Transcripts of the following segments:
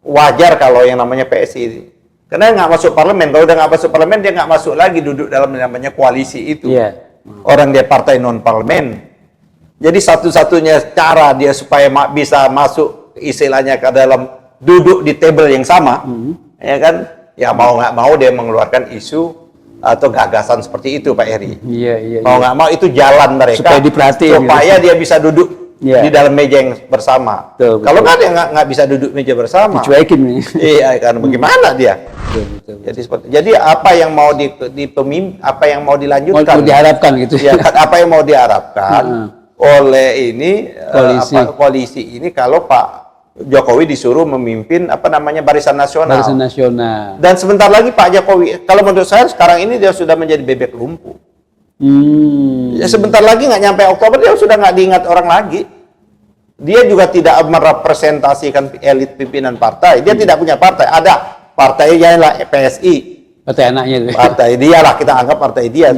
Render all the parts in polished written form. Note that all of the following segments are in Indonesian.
wajar kalau yang namanya PSI. Karena nggak masuk parlemen. Kalau udah nggak masuk parlemen, dia nggak masuk lagi duduk dalam namanya koalisi itu. Orang dia partai non parlemen. Jadi satu-satunya cara dia supaya bisa masuk istilahnya ke dalam duduk di table yang sama, ya kan? Ya mau nggak mau dia mengeluarkan isu atau gagasan seperti itu, Pak Heri. Mau nggak mau itu jalan mereka supaya diperhatiin, supaya gitu. Dia bisa duduk di dalam meja yang bersama. Kalau kan dia nggak bisa duduk meja bersama, dicuekin nih. Iya kan, bagaimana dia? Betul. Jadi apa yang mau apa yang mau dilanjutkan? Mau diharapkan gitu. Ya, apa yang mau diharapkan oleh ini koalisi ini kalau Pak Jokowi disuruh memimpin Barisan Nasional. Barisan Nasional. Dan sebentar lagi Pak Jokowi, kalau menurut saya sekarang ini dia sudah menjadi bebek lumpuh. Ya sebentar lagi nggak nyampe Oktober dia sudah nggak diingat orang lagi. Dia juga tidak merepresentasikan elit pimpinan partai. Dia tidak punya partai. Ada partainya lah PSI. Partai anaknya itu. Partai dia lah, kita anggap partai dia.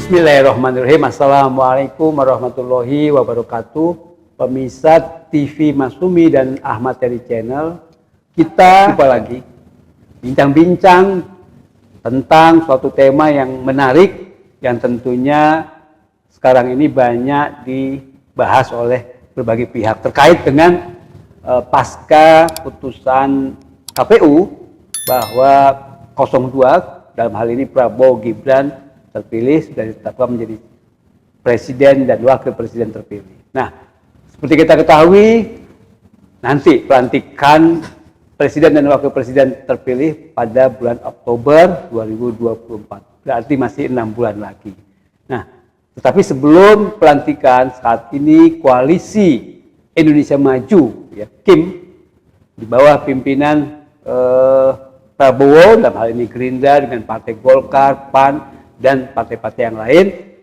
Bismillahirrahmanirrahim. Assalamualaikum warahmatullahi wabarakatuh. Pemirsa TV Masumi dan Ahmad Heri Channel, kita jumpa lagi bincang-bincang tentang suatu tema yang menarik yang tentunya sekarang ini banyak dibahas oleh berbagai pihak terkait dengan pasca putusan KPU bahwa 02 dalam hal ini Prabowo Gibran terpilih sudah ditetapkan menjadi presiden dan wakil presiden terpilih. Nah, seperti kita ketahui, nanti pelantikan presiden dan wakil presiden terpilih pada bulan Oktober 2024. Berarti masih 6 bulan lagi. Nah, tetapi sebelum pelantikan, saat ini koalisi Indonesia Maju, ya, KIM, di bawah pimpinan Prabowo, dalam hal ini Gerindra dengan Partai Golkar, PAN, dan partai-partai yang lain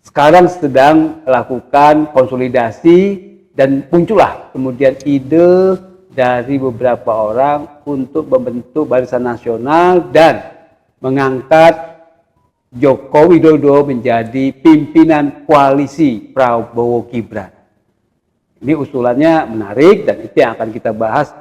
sekarang sedang melakukan konsolidasi dan muncullah kemudian ide dari beberapa orang untuk membentuk Barisan Nasional dan mengangkat Joko Widodo menjadi pimpinan koalisi Prabowo Gibran. Ini usulannya menarik dan itu yang akan kita bahas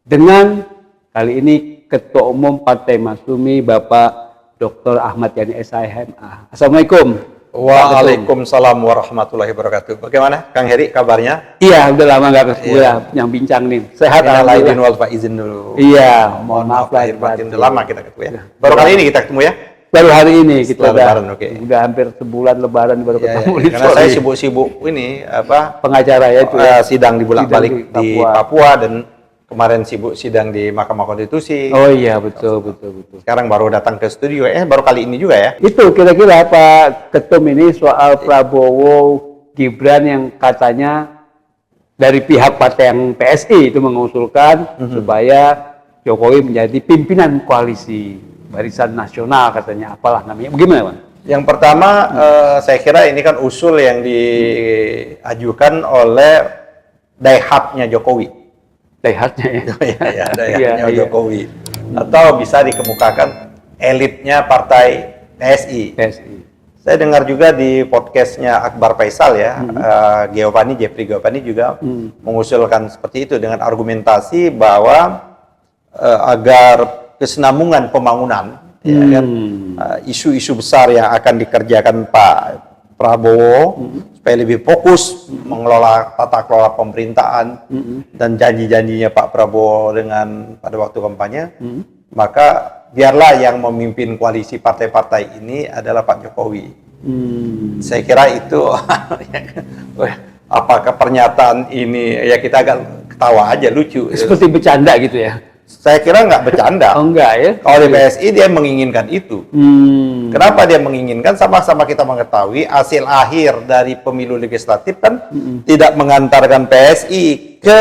dengan kali ini Ketua Umum Partai Masumi Bapak Dr. Ahmad Yani SIMA. Assalamualaikum. Waalaikumsalam warahmatullahi wabarakatuh. Bagaimana Kang Heri kabarnya? Iya, udah lama nggak ketemu ya, yang bincang nih. Sehat alhamdulillah. Wal faizin dulu. Iya, mohon maaf lahir batin. Udah lama kita ketemu ya. Baru kali ini kita ketemu ya? Baru hari ini kita lebaran, udah hampir sebulan lebaran baru ketemu. Karena saya sibuk-sibuk ini pengacara ya itu ya. Sidang dibolak-balik di Papua dan kemarin sibuk sidang di Mahkamah Konstitusi. Oh iya, betul. Sekarang baru datang ke studio, baru kali ini juga ya. Itu kira-kira Pak Ketum ini soal Prabowo Gibran yang katanya dari pihak partai yang PSI itu mengusulkan supaya Jokowi menjadi pimpinan koalisi Barisan Nasional katanya, apalah namanya. Bagaimana, Pak? Yang pertama, saya kira ini kan usul yang diajukan oleh daihatnya Jokowi. Daihatnya ya? Daihatnya Jokowi. Atau bisa dikemukakan elitnya partai PSI. Saya dengar juga di podcastnya Akbar Faisal ya, Jeffrey Giovanni juga mengusulkan seperti itu dengan argumentasi bahwa agar kesinambungan pembangunan, ya kan, isu-isu besar yang akan dikerjakan Pak Prabowo supaya lebih fokus mengelola tata kelola pemerintahan dan janji-janjinya Pak Prabowo pada waktu kampanye, maka biarlah yang memimpin koalisi partai-partai ini adalah Pak Jokowi. Saya kira itu apakah pernyataan ini ya kita agak ketawa aja, lucu. Seperti bercanda gitu ya. Saya kira nggak bercanda. Oh, enggak ya? Kalau di PSI dia menginginkan itu. Kenapa dia menginginkan? Sama-sama kita mengetahui hasil akhir dari pemilu legislatif kan tidak mengantarkan PSI ke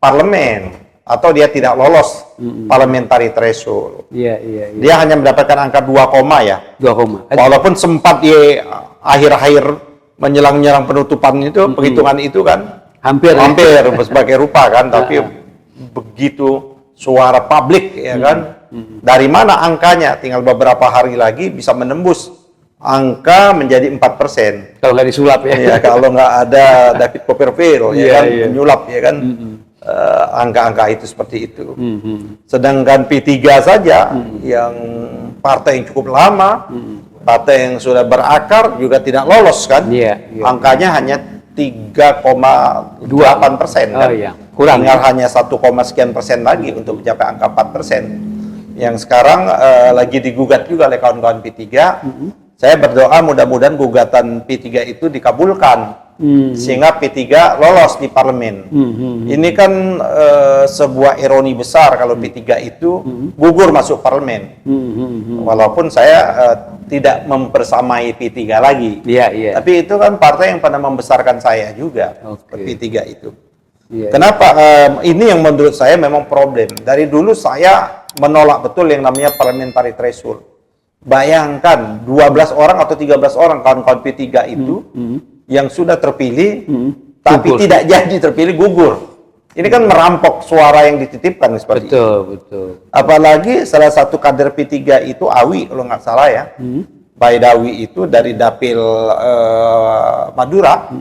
parlemen atau dia tidak lolos parliamentary threshold. Iya. Dia hanya mendapatkan angka 2, ya. 2, Walaupun sempat di akhir-akhir menjelang penutupan itu, penghitungan itu kan hampir sebagai rupa kan, tapi begitu suara publik, ya kan? Dari mana angkanya? Tinggal beberapa hari lagi bisa menembus angka menjadi 4%. Kalau nggak disulap ya. Ya, kalau nggak ada David Copperfield, ya kan, menyulap, ya kan, angka-angka itu seperti itu. Sedangkan P3 saja, yang partai yang cukup lama, partai yang sudah berakar juga tidak lolos kan? Angkanya hanya 3,28% kan? Kurang. Tinggal hanya 1, sekian persen lagi untuk mencapai angka 4%. Yang sekarang lagi digugat juga oleh kawan-kawan P3. Saya berdoa mudah-mudahan gugatan P3 itu dikabulkan sehingga P3 lolos di parlemen. Ini kan sebuah ironi besar kalau P3 itu gugur masuk parlemen. Walaupun saya tidak mempersamai P3 lagi. Tapi itu kan partai yang pernah membesarkan saya juga, P3 itu. Kenapa? Ini yang menurut saya memang problem. Dari dulu saya menolak betul yang namanya parliamentary threshold. Bayangkan 12 orang atau 13 orang kawan-kawan P3 itu yang sudah terpilih tapi tidak jadi terpilih, gugur. Ini kan merampok suara yang dititipkan seperti itu. Betul. Apalagi salah satu kader P3 itu Awi kalau nggak salah ya. Baidawi itu dari Dapil Madura.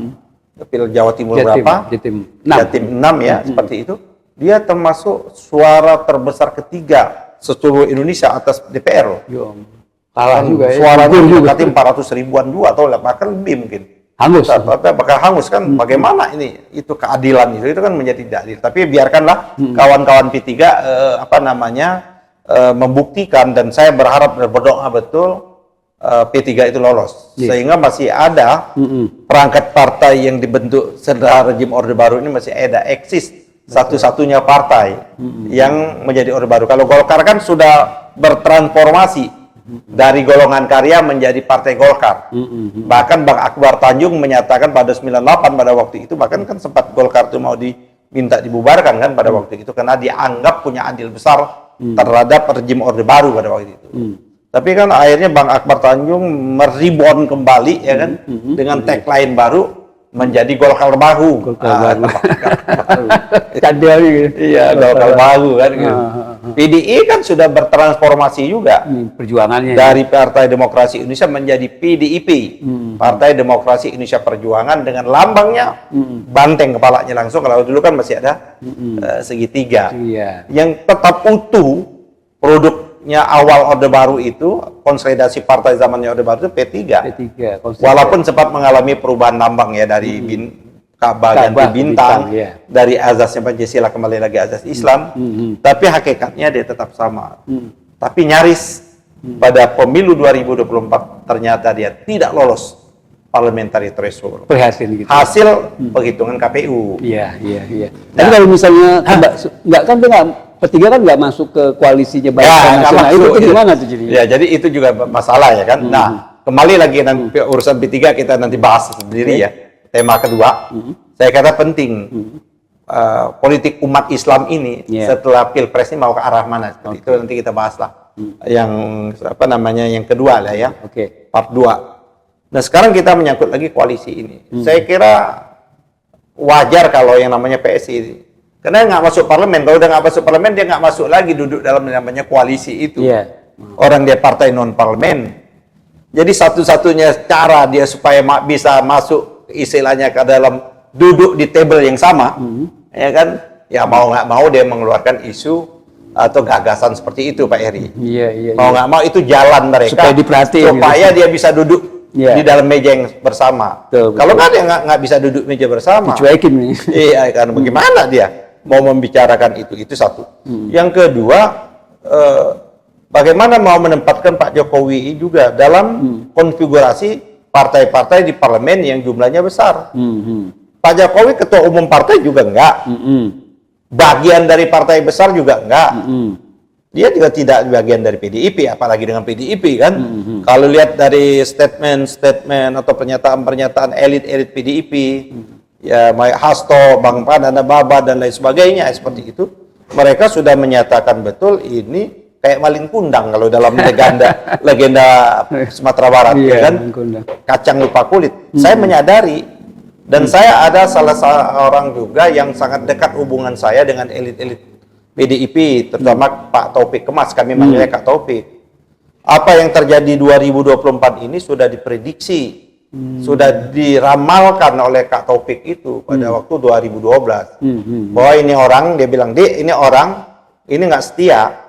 Dapil Jawa Timur berapa? Jatim 6 ya, seperti itu. Dia termasuk suara terbesar ketiga seluruh Indonesia atas DPR. Kalah juga ya. Suaranya mendekati 400 ribuan juga atau bahkan lebih mungkin. Hangus. Bakal hangus kan? Bagaimana ini? Itu keadilan itu kan menjadi tidak adil. Tapi biarkanlah kawan-kawan P3 membuktikan, dan saya berharap dan berdoa betul P3 itu lolos. Sehingga masih ada perangkat partai yang dibentuk setelah rejim Orde Baru ini, masih ada eksis satu-satunya partai yang menjadi Orde Baru. Kalau Golkar kan sudah bertransformasi dari golongan karya menjadi partai Golkar. Bahkan Bang Akbar Tanjung menyatakan pada 98 pada waktu itu, bahkan kan sempat Golkar itu mau diminta dibubarkan kan pada waktu itu, karena dianggap punya andil besar terhadap rejim Orde Baru pada waktu itu. Tapi kan akhirnya Bang Akbar Tanjung meribon kembali ya kan, dengan tagline baru menjadi Golkar Baru. Iya, Golkar Baru kan. PDI kan sudah bertransformasi juga perjuangannya dari Partai Demokrasi Indonesia menjadi PDIP, Partai Demokrasi Indonesia Perjuangan, dengan lambangnya banteng kepalanya langsung. Kalau dulu kan masih ada segitiga. Yang tetap utuh produknya awal Orde Baru itu, konsolidasi partai zamannya Orde Baru itu P3. Walaupun sempat mengalami perubahan lambang ya, dari Ka'bah ganti bintang, dari azasnya Pancasila kembali lagi azas Islam, tapi hakikatnya dia tetap sama. Tapi nyaris pada pemilu 2024 ternyata dia tidak lolos parliamentary threshold. Gitu. Hasil penghitungan KPU. Tapi kalau misalnya P3 kan nggak masuk ke koalisinya Barisan Nasional, itu gimana tuh jadi? Ya, jadi itu juga masalah ya kan. Nah, kembali lagi nanti urusan P3 kita nanti bahas sendiri ya. Tema kedua, saya kata penting politik umat Islam ini setelah Pilpres ini mau ke arah mana? Itu nanti kita bahas lah. Yang yang kedua lah ya, part 2. Nah, sekarang kita menyangkut lagi koalisi ini. Saya kira wajar kalau yang namanya PSI, karena nggak masuk parlemen. Kalau udah nggak masuk parlemen, dia nggak masuk lagi duduk dalam namanya koalisi itu. Orang dia partai non parlemen. Jadi satu-satunya cara dia supaya bisa masuk istilahnya ke dalam duduk di table yang sama, ya kan? Ya mau nggak mau dia mengeluarkan isu atau gagasan seperti itu, Pak Heri. Mau nggak mau itu jalan mereka supaya diperhatiin, supaya dia bisa duduk di dalam meja yang bersama. Kalau nggak dia nggak bisa duduk meja bersama, dicuekin nih. Iya, kan bagaimana dia mau membicarakan itu satu. Yang kedua, bagaimana mau menempatkan Pak Jokowi juga dalam konfigurasi partai-partai di parlemen yang jumlahnya besar. Pak Jokowi ketua umum partai juga enggak. Bagian dari partai besar juga enggak. Dia juga tidak bagian dari PDIP, apalagi dengan PDIP kan. Kalau lihat dari statement atau pernyataan elit-elit PDIP, ya Hasto, Bang Pan, Baba dan lain sebagainya seperti itu, mereka sudah menyatakan betul ini kayak maling kundang kalau dalam legenda Sumatera Barat, ya kan? Kacang lupa kulit. Saya menyadari Dan saya ada salah seorang juga yang sangat dekat hubungan saya dengan elit-elit PDIP, terutama Pak Taufik Kemas, kami manggilnya Kak Taufik. Apa yang terjadi 2024 ini sudah diprediksi, sudah diramalkan oleh Kak Taufik itu pada waktu 2012. Bahwa ini orang, dia bilang, "Dik, ini orang, ini nggak setia.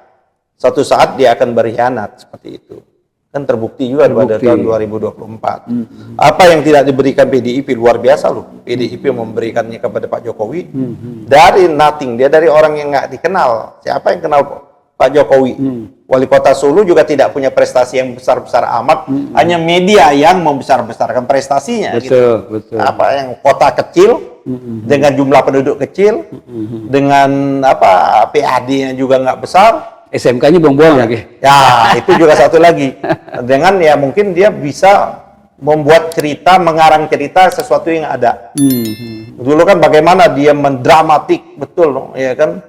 Suatu saat dia akan berkhianat," seperti itu. Kan terbukti juga pada tahun 2024. Apa yang tidak diberikan PDIP luar biasa loh. PDIP memberikannya kepada Pak Jokowi dari nothing, dia dari orang yang nggak dikenal. Siapa yang kenal Pak Jokowi? Wali Kota Solo juga tidak punya prestasi yang besar-besar amat, hanya media yang membesar-besarkan prestasinya. Betul. Apa yang kota kecil dengan jumlah penduduk kecil, dengan apa PAD-nya juga nggak besar. SMK-nya buang-buang lagi. Ya, itu juga satu lagi. Dengan ya mungkin dia bisa membuat cerita, mengarang cerita sesuatu yang ada. Dulu kan bagaimana dia mendramatik, betul, ya kan?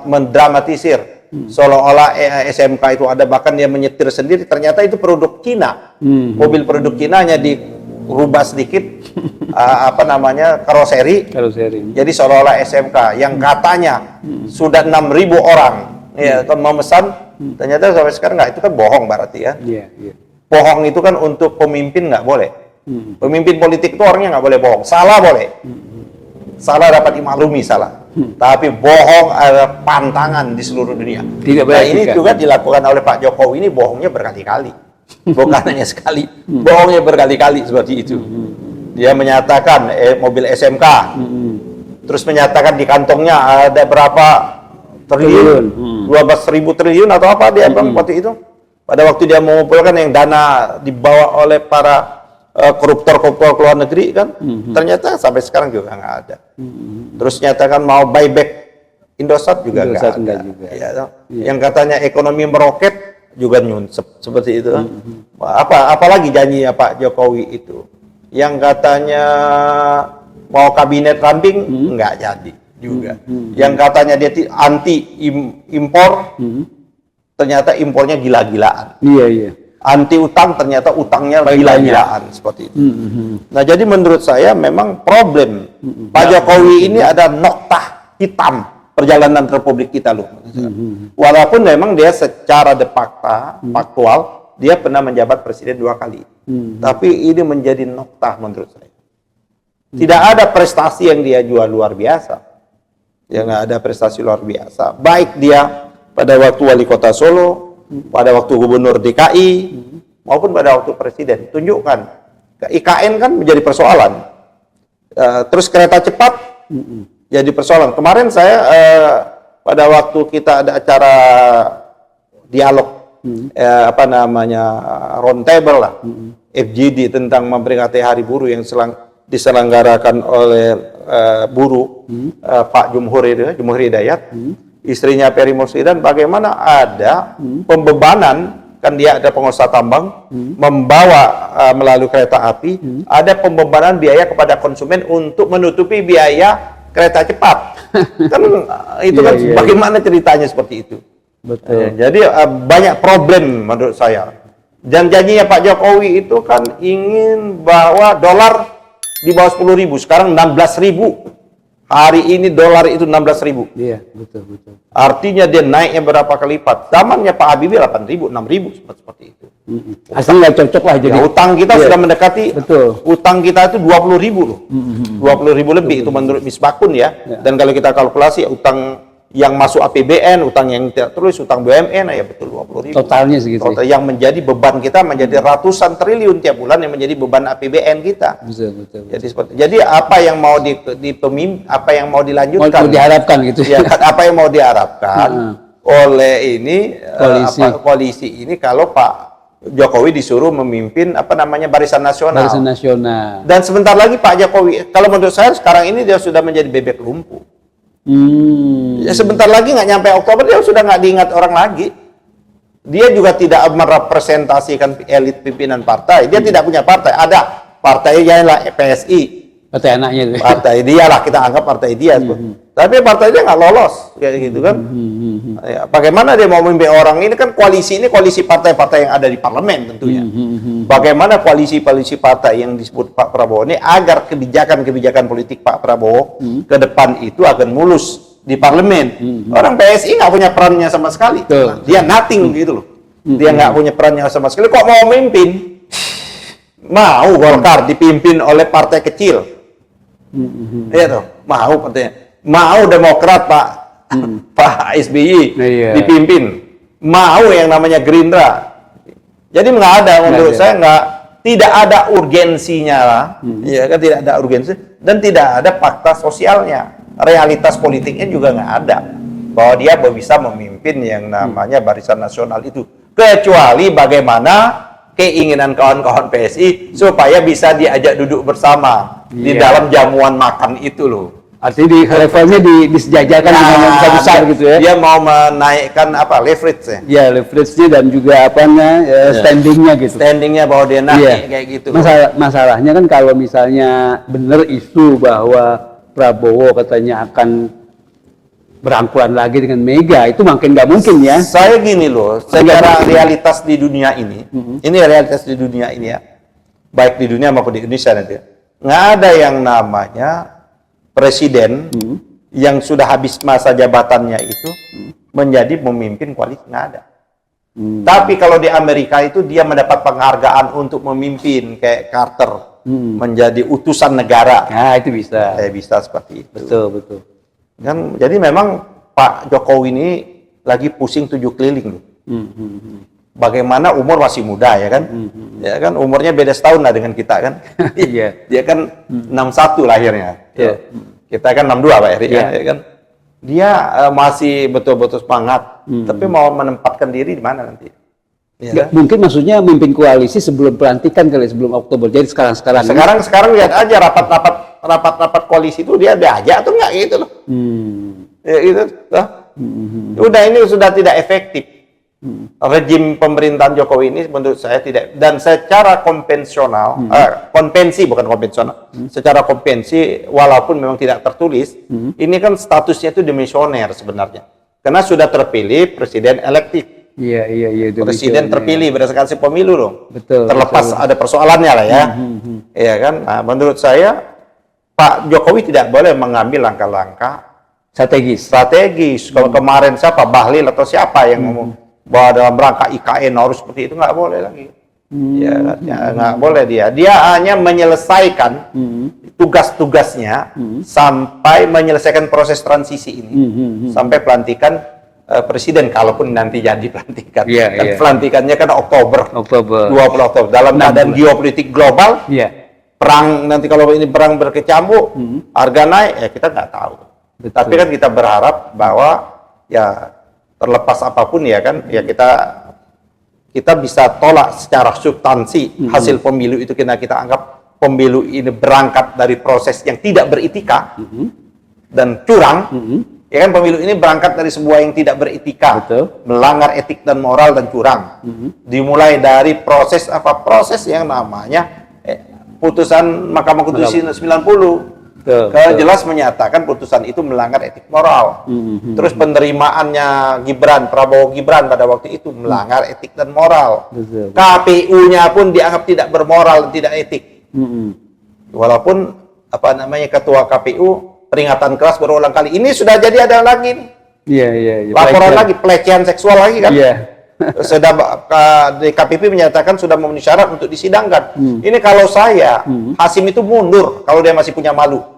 Mendramatisir. Seolah-olah SMK itu ada, bahkan dia menyetir sendiri, ternyata itu produk Cina. Mobil produk Cina hanya dirubah sedikit, karoseri. Jadi seolah-olah SMK yang katanya sudah 6.000 orang ya kan memesan, ternyata sampai sekarang nggak, itu kan bohong berarti ya. Bohong itu kan untuk pemimpin nggak boleh. Pemimpin politik itu orangnya nggak boleh bohong. Salah boleh. Salah dapat dimaklumi salah. Tapi bohong ada pantangan di seluruh dunia. Nah ini juga dilakukan oleh Pak Jokowi, ini bohongnya berkali-kali. Bukan hanya sekali. Bohongnya berkali-kali seperti itu. Dia menyatakan mobil SMK. Terus menyatakan di kantongnya ada berapa triliun, 12.000 triliun atau apa dia bilang waktu itu. Pada waktu dia mengumpulkan yang dana dibawa oleh para koruptor-koruptor ke luar negeri kan, ternyata sampai sekarang juga nggak ada. Terus nyatakan mau buyback Indosat juga nggak ada. Ya, yang katanya ekonomi meroket juga nyunsep seperti itu kan. Apalagi janji Pak Jokowi itu, yang katanya mau kabinet ramping nggak jadi juga. Yang katanya dia anti impor, ternyata impornya gila-gilaan. Anti utang, ternyata utangnya gila-gilaan seperti itu. Nah, jadi menurut saya memang problem Pak Jokowi ini ada nokta hitam perjalanan Republik kita loh. Walaupun memang dia secara de facto, faktual, dia pernah menjabat presiden 2 kali. Tapi ini menjadi nokta menurut saya. Tidak ada prestasi yang dia jual luar biasa. Ya nggak ada prestasi luar biasa. Baik dia pada waktu wali kota Solo, pada waktu gubernur DKI, maupun pada waktu presiden. Tunjukkan. IKN kan menjadi persoalan. Terus kereta cepat jadi persoalan. Kemarin saya pada waktu kita ada acara dialog, roundtable lah, FGD tentang memperingati Hari Buruh yang diselenggarakan oleh buruh, Pak Jumhur Hidayat, istrinya Peri Mursidan, bagaimana ada pembebanan, kan dia ada pengusaha tambang, membawa melalui kereta api, ada pembebanan biaya kepada konsumen untuk menutupi biaya kereta cepat. Kan itu kan bagaimana ceritanya seperti itu. Betul. Jadi banyak problem menurut saya. Dan janjinya Pak Jokowi itu kan ingin bahwa dolar di bawah 10.000, sekarang 16.000. Hari ini dolar itu 16.000. Iya, betul. Artinya dia naiknya berapa kali lipat. Zamannya Pak Habibie 8.000, 6.000 seperti itu. Asli nggak cocok lah jadi. Ya, utang kita sudah mendekati. Betul. Utang kita itu 20.000 loh. 20.000 lebih itu menurut Misbakun ya. Dan kalau kita kalkulasi utang yang masuk APBN, utang yang tidak terus, utang BUMN, ya betul 20.000. Totalnya segitu. Total yang menjadi beban kita menjadi ratusan triliun tiap bulan yang menjadi beban APBN kita. Betul. Jadi apa yang mau apa yang mau dilanjutkan? Mau diharapkan gitu. Ya, apa yang mau diharapkan oleh ini koalisi ini kalau Pak Jokowi disuruh memimpin Barisan Nasional. Dan sebentar lagi Pak Jokowi, kalau menurut saya sekarang ini dia sudah menjadi bebek lumpuh. Ya sebentar lagi nggak nyampe Oktober dia sudah nggak diingat orang lagi. Dia juga tidak merepresentasikan elit pimpinan partai. Dia tidak punya partai. Ada partainya lah PSI. Partai anaknya. Partai dia lah, kita anggap partai dia. Tapi partainya nggak lolos kayak gitu kan. Ya, bagaimana dia mau memimpin orang ini kan koalisi partai-partai yang ada di parlemen tentunya. Bagaimana koalisi partai yang disebut Pak Prabowo ini agar kebijakan politik Pak Prabowo ke depan itu akan mulus di parlemen. Orang PSI nggak punya perannya sama sekali. Dia nothing gitu loh. Dia nggak punya perannya sama sekali. Kok mau memimpin? Mau Golkar dipimpin oleh partai kecil. Iya tuh, mau partainya. Mau Demokrat Pak SBY dipimpin, mau yang namanya Gerindra. Jadi nggak ada, menurut saya tidak ada urgensinya lah, ya kan, tidak ada urgensi dan tidak ada fakta sosialnya, realitas politiknya juga nggak ada bahwa dia bisa memimpin yang namanya Barisan Nasional itu, kecuali bagaimana keinginan kawan-kawan PSI supaya bisa diajak duduk bersama di dalam jamuan makan itu loh. Artinya di levelnya disejajarkan dengan yang besar gitu ya. Dia mau menaikkan leverage ya. Ya, leverage-nya dan juga standing-nya gitu. Standing-nya bahwa dia naik kayak gitu. Masalahnya kan kalau misalnya benar isu bahwa Prabowo katanya akan berangkulan lagi dengan Mega, itu makin nggak mungkin ya. Saya gini loh, secara realitas di dunia ini, ini realitas di dunia ini ya, baik di dunia maupun di Indonesia nanti, nggak ada yang namanya presiden yang sudah habis masa jabatannya itu menjadi pemimpin koalisi, nggak ada. Tapi kalau di Amerika itu dia mendapat penghargaan untuk memimpin kayak Carter menjadi utusan negara. Nah, itu bisa. Bisa seperti itu. Betul. Kan, jadi memang Pak Jokowi ini lagi pusing 7 keliling loh. Bagaimana umur masih muda ya kan? Ya kan umurnya beda setahun lah dengan kita kan. Dia kan 61 lahirnya. Kita kan 62 Pak Eri ya kan. Dia masih betul-betul semangat, tapi mau menempatkan diri di mana nanti? Ya. Mungkin maksudnya memimpin koalisi sebelum pelantikan kali, sebelum Oktober. Jadi sekarang lihat aja rapat koalisi itu dia diajak atau enggak gitu loh. Ya gitu. Udah ini sudah tidak efektif. Rejim pemerintahan Jokowi ini menurut saya tidak, dan secara konvensional, konvensi bukan konvensional, secara konvensi walaupun memang tidak tertulis, ini kan statusnya itu demisioner sebenarnya, karena sudah terpilih presiden elektif. Iya. Presiden terpilih berdasarkan hasil pemilu dong. Betul. Terlepas ada persoalannya lah ya, iya kan. Nah, menurut saya Pak Jokowi tidak boleh mengambil langkah-langkah strategis. Kalau kemarin siapa Bahlil atau siapa yang ngomong bahwa dalam rangka IKN harus seperti itu, nggak boleh lagi. Ya nggak boleh dia hanya menyelesaikan tugas-tugasnya sampai menyelesaikan proses transisi ini sampai pelantikan presiden, kalaupun nanti jadi pelantikan. Pelantikannya kan Oktober 20 Oktober dalam keadaan geopolitik global. Perang nanti, kalau ini perang berkecamuk, harga naik ya kita nggak tahu. Tapi kan kita berharap bahwa ya terlepas apapun ya kan, ya kita bisa tolak secara substansi hasil pemilu itu, kita anggap pemilu ini berangkat dari proses yang tidak beretika dan curang. Ya kan, pemilu ini berangkat dari sebuah yang tidak beretika, melanggar etik dan moral dan curang. Dimulai dari proses yang namanya putusan Mahkamah Konstitusi 90. Jelas menyatakan putusan itu melanggar etik moral. Terus penerimaannya Prabowo Gibran pada waktu itu melanggar etik dan moral. KPU-nya pun dianggap tidak bermoral dan tidak etik. Walaupun ketua KPU peringatan keras berulang kali. Ini sudah jadi ada lagi nih. Laporan lagi, pelecehan seksual lagi kan. Sudah DKPP menyatakan sudah memenuhi syarat untuk disidangkan. Ini kalau saya, Hasim itu mundur kalau dia masih punya malu.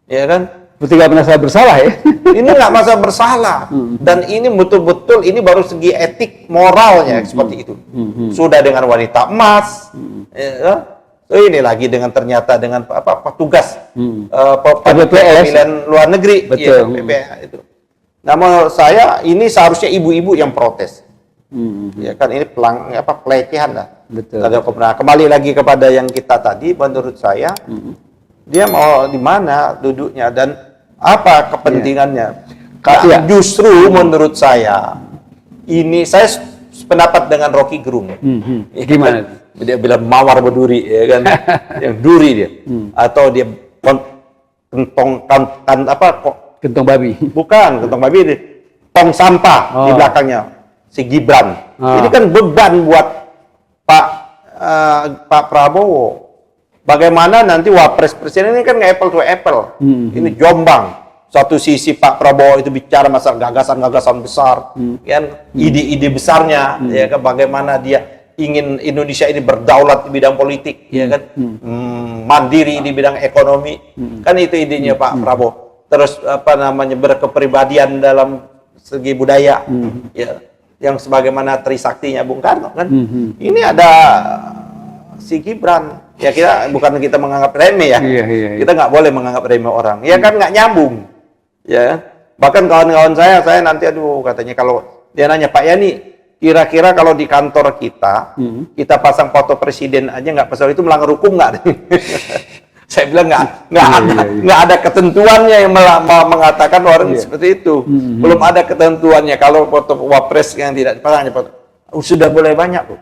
Ya kan? Berarti nggak merasa bersalah ya? Ini nggak merasa bersalah. Dan ini betul-betul, ini baru segi etik moralnya seperti itu. Sudah dengan wanita emas. Ini lagi dengan ternyata dengan petugas pemilihan luar negeri. Betul. Itu. Nah, menurut saya ini seharusnya ibu-ibu yang protes. Ya kan, ini pelecehan lah. Betul. Nah, kembali lagi kepada yang kita tadi, menurut saya dia mau di mana duduknya dan apa kepentingannya. Justru menurut saya ini, saya pendapat dengan Rocky Gerung. Gimana? Dia bilang mawar berduri ya kan, yang duri dia, atau dia Gentong babi. Bukan, gentong babi, tong sampah di belakangnya si Gibran. Ini kan beban buat Pak Prabowo. Bagaimana nanti wapres presiden ini kan nggak apple to apple. Ini Jombang. Satu sisi Pak Prabowo itu bicara masalah gagasan-gagasan besar, kan ide-ide besarnya, ya kan, bagaimana dia ingin Indonesia ini berdaulat di bidang politik, ya kan, mandiri di bidang ekonomi, kan itu idenya Pak Prabowo. Terus apa namanya, berkepribadian dalam segi budaya, ya, yang sebagaimana Trisaktinya Bung Karno, kan. Ini ada si Gibran, ya kita menganggap remeh ya, kita nggak boleh menganggap remeh orang, ya kan, nggak nyambung, ya. Bahkan kawan-kawan saya nanti katanya kalau dia nanya, Pak Yani, kira-kira kalau di kantor kita pasang foto presiden aja nggak pasal itu melanggar hukum nggak? Saya bilang nggak ada ketentuannya yang mengatakan orang seperti itu. Belum ada ketentuannya kalau foto wapres yang tidak dipasang foto. Sudah boleh banyak tuh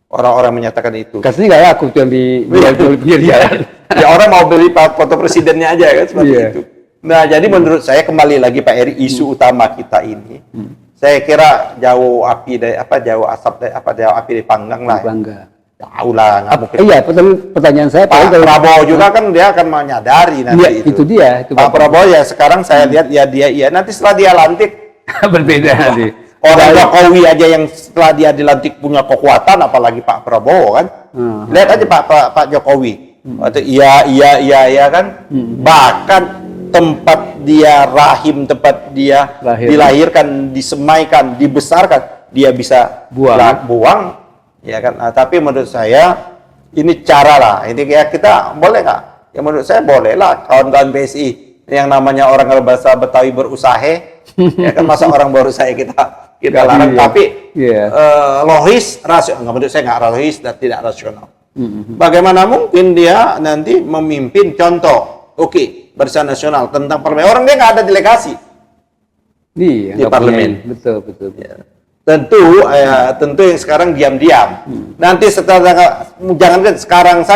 orang-orang menyatakan itu. Kasih nggak ya aku tuh yang dijual pinggir jalan. Ya orang mau beli foto presidennya aja kan seperti itu. Nah, jadi menurut saya kembali lagi Pak Eri, isu utama kita ini, saya kira jauh api dari jauh api dari panggang lah. Jauh lah, nggak mungkin. Iya, pertanyaan saya Pak Prabowo juga kan dia akan menyadari nanti itu. Itu dia. Pak Prabowo ya sekarang saya lihat ya dia nanti setelah dia lantik berbeda nanti. Orang Jokowi aja yang setelah dia dilantik punya kekuatan, apalagi Pak Prabowo kan. Lihat aja Pak Jokowi. Iya kan. Bahkan tempat dia tempat dia dilahirkan, disemaikan, dibesarkan, dia bisa buang. Ya kan, tapi menurut saya ini cara lah. Ini ya kita boleh nggak? Ya menurut saya boleh lah kawan-kawan PSI yang namanya orang kalau bahasa Betawi berusaha, ya kan, masa orang berusaha kita larang. Tapi logis, rasional. Menurut saya nggak logis dan tidak rasional. Bagaimana mungkin dia nanti memimpin contoh, Barisan Nasional tentang parlemen, orang dia nggak ada delegasi di parlemen. Betul. Ya. Tentu yang sekarang diam-diam. Nanti setelah jangankan sekarang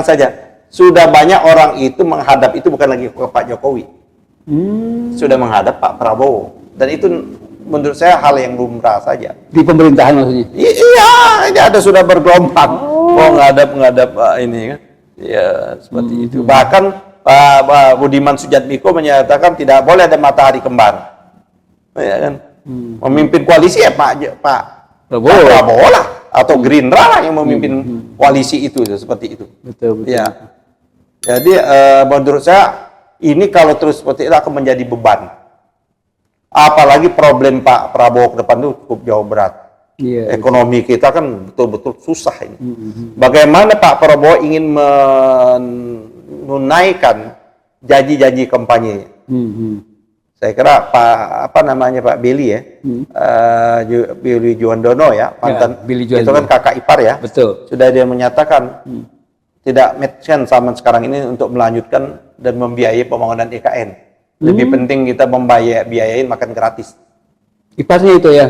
saja sudah banyak orang itu menghadap itu bukan lagi ke Pak Jokowi, sudah menghadap Pak Prabowo, dan itu menurut saya hal yang lumrah saja di pemerintahan maksudnya. Iya, ini ada sudah bergelombang mau menghadap ini kan, ya seperti itu. Bahkan Pak Budiman Sujatmiko menyatakan tidak boleh ada matahari kembar, ya kan. Memimpin koalisi ya Pak Prabowo lah atau Gerindra lah yang memimpin koalisi itu seperti itu. Betul. Ya. Jadi menurut saya ini kalau terus seperti itu akan menjadi beban. Apalagi problem Pak Prabowo ke depan itu cukup jauh berat. Ekonomi kita kan betul-betul susah ini. Bagaimana Pak Prabowo ingin menunaikan janji-janji kampanye? Saya kira Pak Billy ya, Billy Juwandono ya, mantan itu kan kakak ipar ya. Betul. Sudah dia menyatakan tidak match sama sekarang ini untuk melanjutkan dan membiayai pembangunan IKN. Lebih penting kita biayain makan gratis. Iparnya itu ya,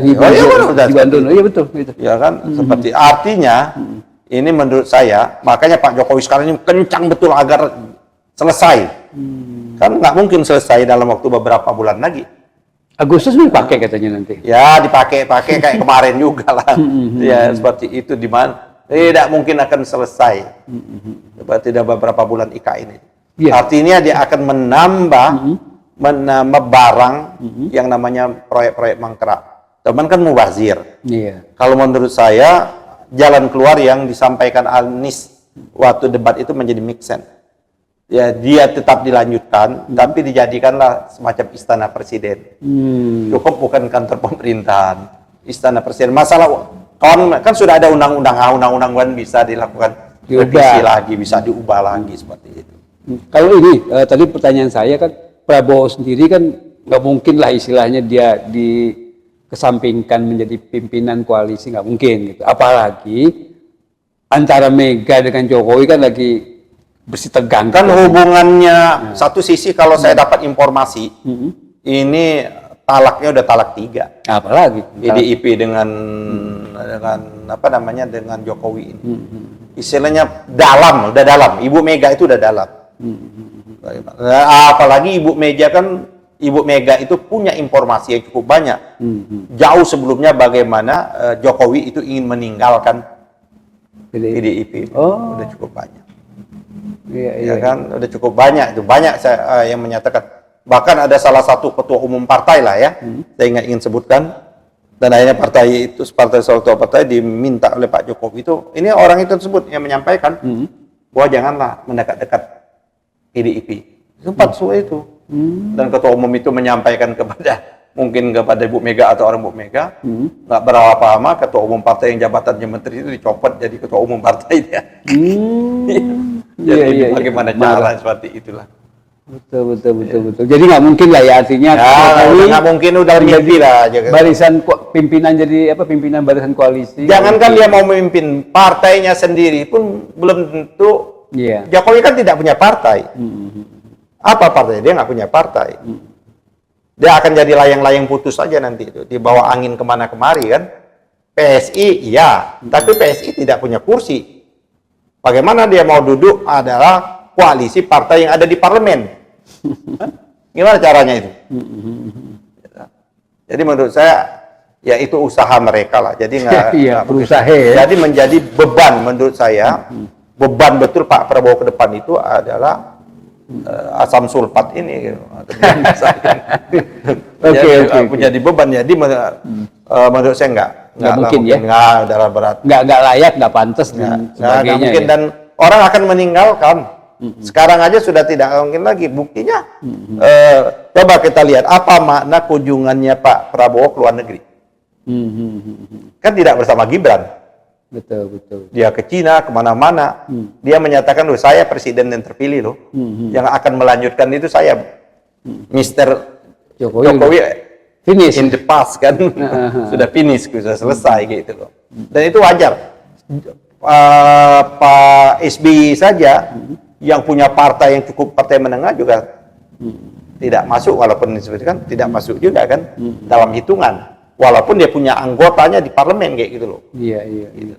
Juwandono, iya betul. Ya kan, seperti artinya ini menurut saya, makanya Pak Jokowi sekarang ini kencang betul agar selesai. Kan nggak mungkin selesai dalam waktu beberapa bulan lagi. Agustus ini dipakai katanya nanti. Ya dipakai kayak kemarin juga lah. Ya seperti itu, di mana tidak mungkin akan selesai. Tidak beberapa bulan IKN ini. Artinya dia akan menambah barang yang namanya proyek-proyek mangkrak. Teman kan mubazir. Kalau menurut saya jalan keluar yang disampaikan Anies waktu debat itu menjadi make sense. Ya dia tetap dilanjutkan, tapi dijadikanlah semacam istana presiden. Cukup bukan kantor pemerintahan, istana presiden. Masalah kan sudah ada undang-undang kan bisa dilakukan revisi lagi, bisa diubah lagi seperti itu. Kalau ini tadi pertanyaan saya kan, Prabowo sendiri kan nggak mungkin lah istilahnya dia dikesampingkan menjadi pimpinan koalisi, nggak mungkin gitu. Apalagi antara Mega dengan Jokowi kan lagi bersih tegang. Kan hubungannya satu sisi kalau saya dapat informasi ini talaknya udah talak 3. Apalagi PDIP dengan dengan Jokowi ini. Istilahnya udah dalam. Ibu Mega itu udah dalam. Apalagi Ibu Mega itu punya informasi yang cukup banyak. Jauh sebelumnya bagaimana Jokowi itu ingin meninggalkan PDIP. Udah cukup banyak. Ya kan, udah cukup banyak itu. Banyak yang menyatakan. Bahkan ada salah satu ketua umum partai lah ya, saya nggak ingin sebutkan. Dan akhirnya partai salah satu partai diminta oleh Pak Jokowi itu, ini orang itu tersebut yang menyampaikan bahwa janganlah mendekat-dekat PDIP. Sempat suwe itu. Dan ketua umum itu menyampaikan mungkin kepada Ibu Mega atau orang Ibu Mega, nggak berapa lama ketua umum partai yang jabatannya menteri itu dicopot jadi ketua umum partai dia. Jadi bagaimana cara seperti itulah. Betul. Jadi nggak mungkin lah ya artinya. Nggak mungkin udah mimpi lah. Barisan pimpinan jadi pimpinan barisan koalisi. Jangankan dia mau memimpin partainya sendiri pun belum tentu. Jokowi kan tidak punya partai. Apa partai? Dia nggak punya partai. Dia akan jadi layang-layang putus saja nanti itu, dibawa angin kemana kemari kan. PSI iya, tapi PSI tidak punya kursi. Bagaimana dia mau duduk adalah koalisi partai yang ada di parlemen. Gimana caranya itu? Jadi menurut saya ya itu usaha mereka lah. Jadi nggak berusaha ya. Jadi menjadi beban menurut saya. Beban betul Pak Prabowo ke depan itu adalah asam sulfat ini. Menjadi beban. Jadi menurut saya nggak mungkin ya. Nggak berat. Nggak layak, nggak pantas dan sebagainya. Nggak mungkin dan orang akan meninggalkan. Sekarang aja sudah tidak mungkin lagi. Buktinya, coba kita lihat apa makna kunjungannya Pak Prabowo ke luar negeri. Kan tidak bersama Gibran. Betul. Dia ke Cina, kemana-mana. Dia menyatakan, loh saya presiden yang terpilih loh. Yang akan melanjutkan itu saya. Mr. Jokowi finish in the past kan. Sudah finish, sudah selesai gitu loh. Dan itu wajar. Pak SBY saja yang punya partai yang cukup partai menengah juga tidak masuk, walaupun disebutkan tidak masuk juga kan dalam hitungan, walaupun dia punya anggotanya di parlemen kayak gitu loh. Iya. Gitu.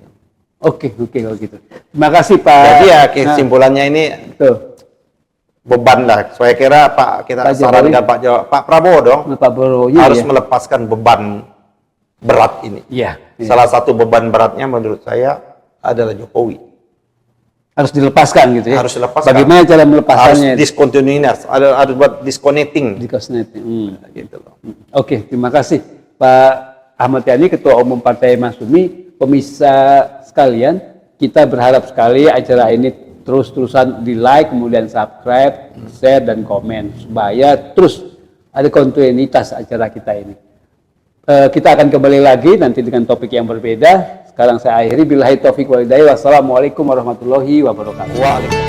Oke kalau gitu. Terima kasih Pak. Jadi ya kesimpulannya ini beban lah. Saya kira kita sarankan Pak Prabowo dong harus melepaskan beban berat ini. Salah satu beban beratnya menurut saya adalah Jokowi. Harus dilepaskan gitu ya. Harus dilepaskan. Bagaimana cara melepaskannya? Harus discontinuous, harus buat disconnecting. Gitu loh. Oke, terima kasih Pak Ahmad Yani, Ketua Umum Partai Masyumi. Pemirsa sekalian, kita berharap sekali acara ini terus-terusan di like, kemudian subscribe, share dan komen supaya terus ada kontinuitas acara kita ini. Kita akan kembali lagi nanti dengan topik yang berbeda. Sekarang saya akhiri, billahi taufiq wal hidayah. Wassalamualaikum warahmatullahi wabarakatuh.